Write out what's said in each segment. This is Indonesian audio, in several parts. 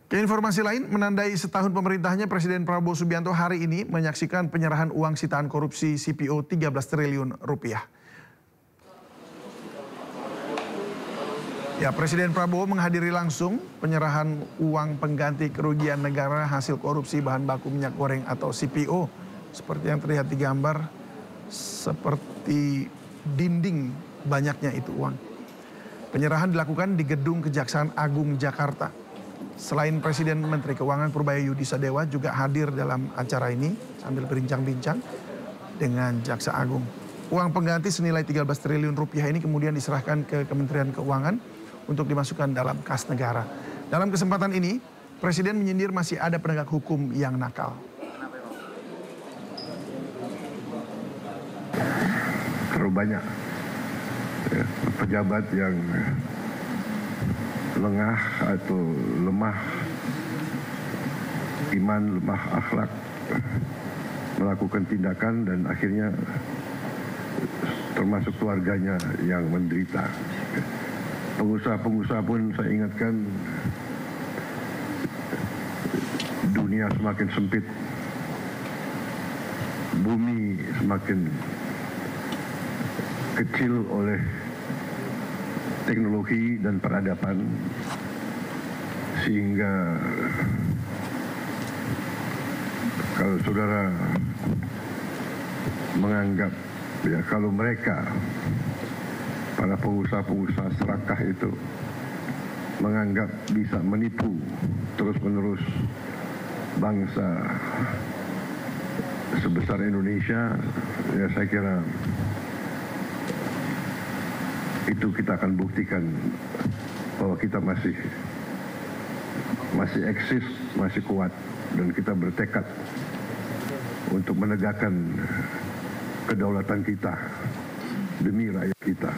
Keinformasi lain, menandai setahun pemerintahnya, Presiden Prabowo Subianto hari ini menyaksikan penyerahan uang sitaan korupsi CPO 13 triliun rupiah. Ya, Presiden Prabowo menghadiri langsung penyerahan uang pengganti kerugian negara hasil korupsi bahan baku minyak goreng atau CPO. Seperti yang terlihat di gambar, seperti dinding banyaknya itu uang. Penyerahan dilakukan di Gedung Kejaksaan Agung Jakarta. Selain Presiden, Menteri Keuangan Purbaya Yudi Sadewa juga hadir dalam acara ini sambil berbincang-bincang dengan Jaksa Agung. Uang pengganti senilai 13 triliun rupiah ini kemudian diserahkan ke Kementerian Keuangan untuk dimasukkan dalam kas negara. Dalam kesempatan ini, Presiden menyindir masih ada penegak hukum yang nakal. Terlalu banyak pejabat yang lengah atau lemah iman, lemah akhlak, melakukan tindakan dan akhirnya termasuk keluarganya yang menderita. Pengusaha-pengusaha pun saya ingatkan, dunia semakin sempit, bumi semakin kecil oleh teknologi dan peradaban, sehingga kalau saudara menganggap ya kalau mereka para pengusaha-pengusaha serakah itu menganggap bisa menipu terus-menerus bangsa sebesar Indonesia, ya saya kira itu kita akan buktikan bahwa kita masih eksis, masih kuat, dan kita bertekad untuk menegakkan kedaulatan kita demi rakyat kita.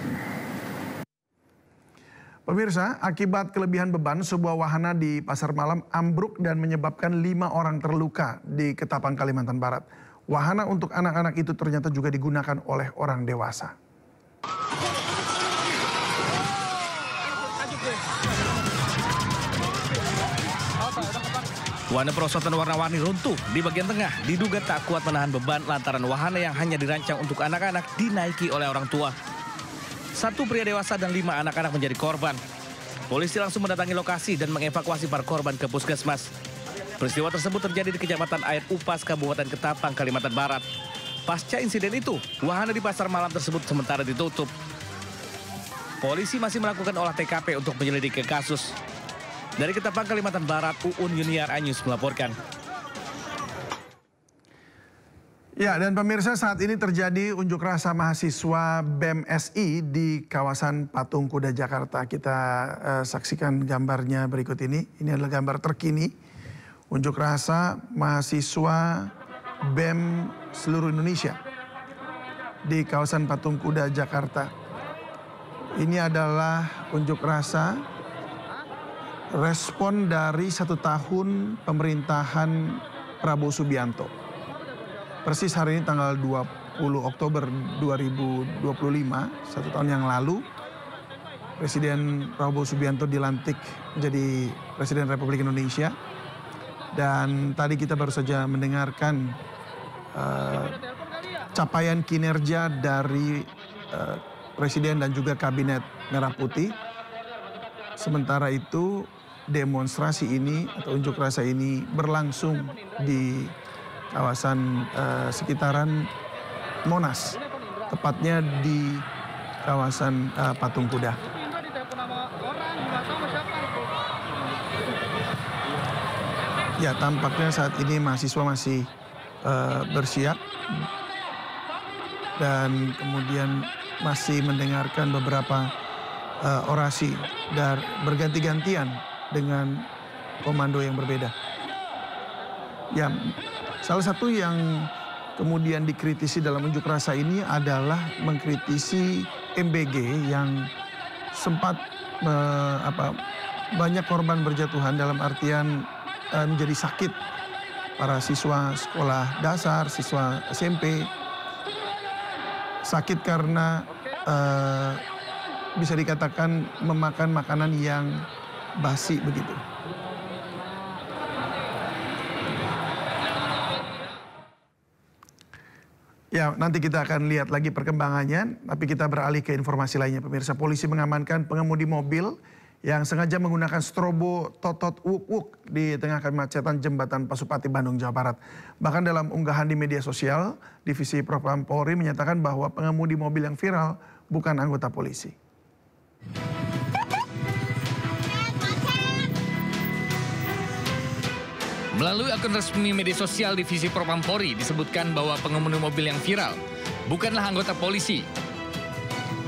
Pemirsa, akibat kelebihan beban, sebuah wahana di Pasar Malam ambruk dan menyebabkan 5 orang terluka di Ketapang, Kalimantan Barat. Wahana untuk anak-anak itu ternyata juga digunakan oleh orang dewasa. Wahana perosotan warna-warni runtuh di bagian tengah, diduga tak kuat menahan beban lantaran wahana yang hanya dirancang untuk anak-anak dinaiki oleh orang tua. 1 pria dewasa dan 5 anak-anak menjadi korban. Polisi langsung mendatangi lokasi dan mengevakuasi para korban ke puskesmas. Peristiwa tersebut terjadi di Kecamatan Air Upas, Kabupaten Ketapang, Kalimantan Barat. Pasca insiden itu, wahana di Pasar Malam tersebut sementara ditutup. Polisi masih melakukan olah TKP untuk menyelidiki kasus. Dari Ketapang, Kalimantan Barat, Uun Yuniar Anyus melaporkan. Ya, dan pemirsa, saat ini terjadi unjuk rasa mahasiswa BEM-SI di kawasan Patung Kuda Jakarta. Kita saksikan gambarnya berikut ini. Ini adalah gambar terkini unjuk rasa mahasiswa BEM seluruh Indonesia di kawasan Patung Kuda Jakarta. Ini adalah unjuk rasa respon dari 1 tahun pemerintahan Prabowo Subianto. Persis hari ini tanggal 20 Oktober 2025, 1 tahun yang lalu, Presiden Prabowo Subianto dilantik menjadi Presiden Republik Indonesia. Dan tadi kita baru saja mendengarkan capaian kinerja dari Presiden dan juga Kabinet Merah Putih. Sementara itu demonstrasi ini atau unjuk rasa ini berlangsung di kawasan sekitaran Monas, tepatnya di kawasan Patung Kuda. Ya, tampaknya saat ini mahasiswa masih bersiap dan kemudian masih mendengarkan beberapa orasi dan berganti-gantian dengan komando yang berbeda. Ya, salah satu yang kemudian dikritisi dalam unjuk rasa ini adalah mengkritisi MBG yang sempat banyak korban berjatuhan, dalam artian menjadi sakit. Para siswa sekolah dasar, siswa SMP sakit karena bisa dikatakan memakan makanan yang basi begitu. Ya, nanti kita akan lihat lagi perkembangannya, tapi kita beralih ke informasi lainnya. Pemirsa, polisi mengamankan pengemudi mobil yang sengaja menggunakan strobo totot wuk-wuk di tengah kemacetan jembatan Pasupati, Bandung, Jawa Barat. Bahkan dalam unggahan di media sosial, Divisi Propam Polri menyatakan bahwa pengemudi mobil yang viral bukan anggota polisi. Melalui akun resmi media sosial Divisi Propam Polri disebutkan bahwa pengemudi mobil yang viral bukanlah anggota polisi.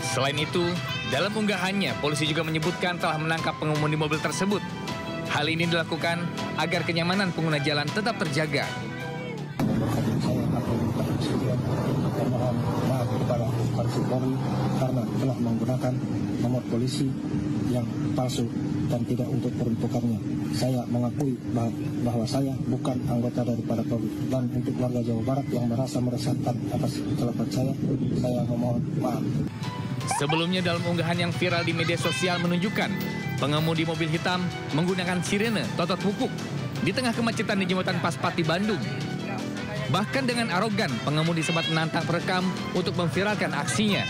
Selain itu, dalam unggahannya polisi juga menyebutkan telah menangkap pengemudi mobil tersebut. Hal ini dilakukan agar kenyamanan pengguna jalan tetap terjaga. Mohon maaf kepada Polri karena telah menggunakan nomor polisi yang palsu dan tidak untuk peruntukannya. Saya mengakui bahwa saya bukan anggota daripada Polri, dan untuk warga Jawa Barat yang merasa meresahkan atas kelakuan saya memohon maaf. Sebelumnya dalam unggahan yang viral di media sosial menunjukkan pengemudi mobil hitam menggunakan sirene totot wukuk di tengah kemacetan di jembatan Pasupati, Bandung. Bahkan dengan arogan, pengemudi sempat menantang perekam untuk memviralkan aksinya.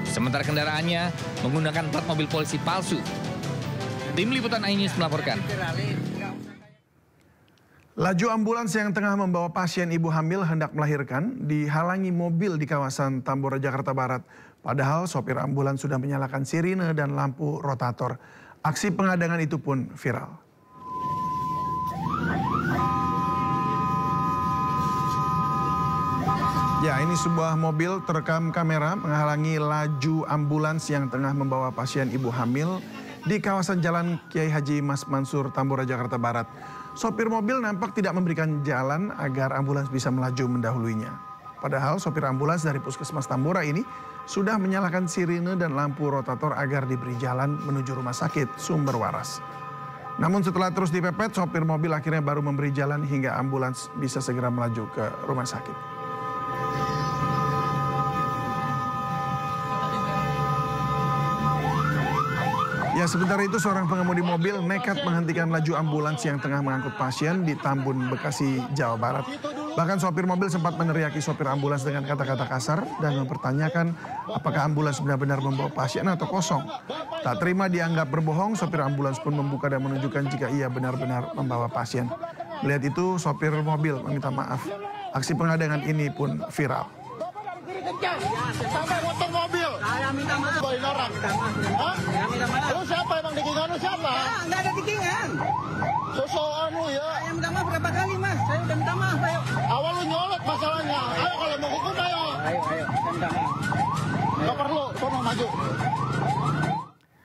Sementara kendaraannya menggunakan plat mobil polisi palsu. Tim Liputan iNews melaporkan. Laju ambulans yang tengah membawa pasien ibu hamil hendak melahirkan dihalangi mobil di kawasan Tambora, Jakarta Barat. Padahal sopir ambulans sudah menyalakan sirine dan lampu rotator. Aksi pengadangan itu pun viral. Ya, ini sebuah mobil terekam kamera menghalangi laju ambulans yang tengah membawa pasien ibu hamil di kawasan Jalan Kiai Haji Mas Mansur, Tambora, Jakarta Barat. Sopir mobil nampak tidak memberikan jalan agar ambulans bisa melaju mendahuluinya. Padahal sopir ambulans dari Puskesmas Tambora ini sudah menyalakan sirine dan lampu rotator agar diberi jalan menuju rumah sakit Sumber Waras. Namun setelah terus dipepet, sopir mobil akhirnya baru memberi jalan hingga ambulans bisa segera melaju ke rumah sakit. Ya, sementara itu seorang pengemudi mobil nekat menghentikan laju ambulans yang tengah mengangkut pasien di Tambun, Bekasi, Jawa Barat. Bahkan sopir mobil sempat meneriaki sopir ambulans dengan kata-kata kasar dan mempertanyakan apakah ambulans benar-benar membawa pasien atau kosong. Tak terima dianggap berbohong, sopir ambulans pun membuka dan menunjukkan jika ia benar-benar membawa pasien. Melihat itu, sopir mobil meminta maaf. Aksi pengadangan ini pun viral. Sampai motor mobil. Saya minta maaf. Bawain orang. Hah? Lu siapa emang dikingan lu siapa? Enggak ada dikingan. Sosokan lu ya. Saya minta maaf berapa kali, Mas? Saya udah minta maaf, ayo. Awal lu nyolot masalahnya. Ayo kalau mau hukum ayo. Ayo, saya minta maaf. Enggak perlu, sono maju.